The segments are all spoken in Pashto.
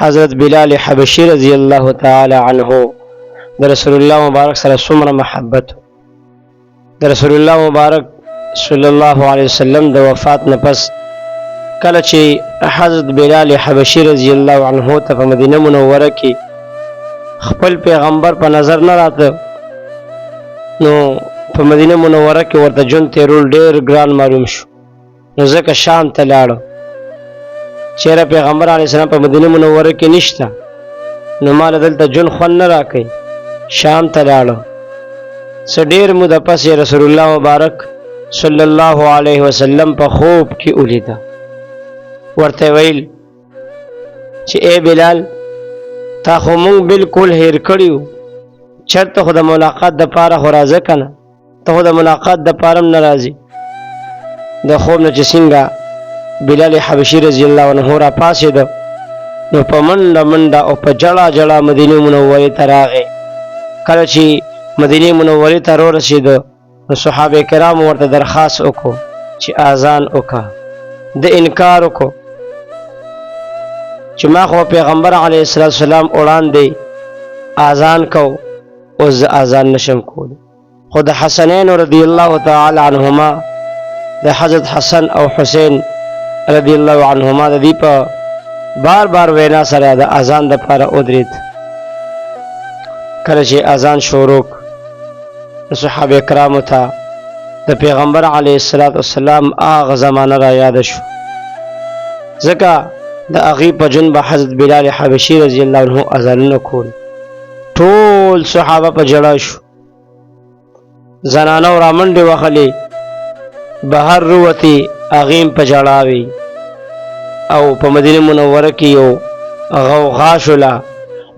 حضرت بلال حبشی رضی اللہ تعالی عنہ د رسول الله مبارک سره څومره محبت د رسول الله مبارک صلی الله علیه وسلم د وفات نه پس کله چې حضرت بلال حبشی رضی الله عنه ته په مدینه منوره کې خپل پیغمبر په نظر نه راته نو په مدینه منوره کې ورته جون تیرول ډیر ګران معلوم شو نو ځکه شام ته لاړو چیرې پیغمبر علیه السلام په مدینه منوره کې نشته نو مال دلته جون خون نه راکې شام ته لاړو څه ډیر موده پس رسول الله مبارک صلی الله علیه وسلم په خوب کې ولیده ورته ویل چې اے بلال تا خو مونږ بالکل هیر کړیو چرته خو د ملاقات د پاره خو راځه کنه ته خو د ملاقات د پاره نه راځي د خوب نه چې څنګه بلال حبشی رضی الله عنه را پاسېد نو په منډه منډه او په جړه جړه مدینه منورې ته راغی کله چې مدینه منورې ته ورسېد نو صحابه کرام ورته درخواست وکړو چې اذان وکړه د انکار وکړو چې ما خو پیغمبر علیه السلام وړاندې اذان کو او زه اذان نشم کولی خو د حسنین رضی الله تعالی عنهما د حضرت حسن او حسین رضی الله عنهما د دې په بار بار وینا سره د اذان د لپاره ودرېد کله چې اذان شروع صحابه کرامو ته د پیغمبر علیه السلام هغه زمانه را یاد شو ځکه د هغې په جون به حضرت بلال حبشي رضی الله عنه اذانونه کول ټول صحابه په ژړا شو زنانو را منډې وهلې بهر روتې هغې هم په ژړا وې او په مدینه منوره کې یو غوغا شوله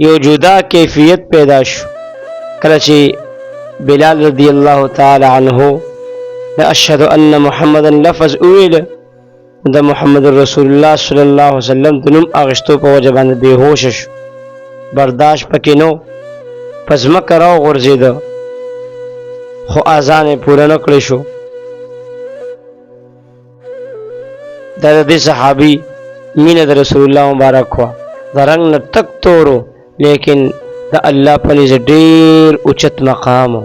یو جدا کیفیت پیدا شو کله چې بلال رضی الله تعالی عنه د اشهد ان محمدا لفظ وویله د محمد رسول الله صلی الله علیه وسلم د نوم اغشتو په وجه باندې بېهوشه شو برداشت پکې نو په ځمکه راوغورځېده خو اذان یې پوره نه کړی شو دا د دې صحابي مینه د رسول الله مبارک وه د رنګ نه تک تورو لیکن د الله په نزد ډېر اوچت مقام و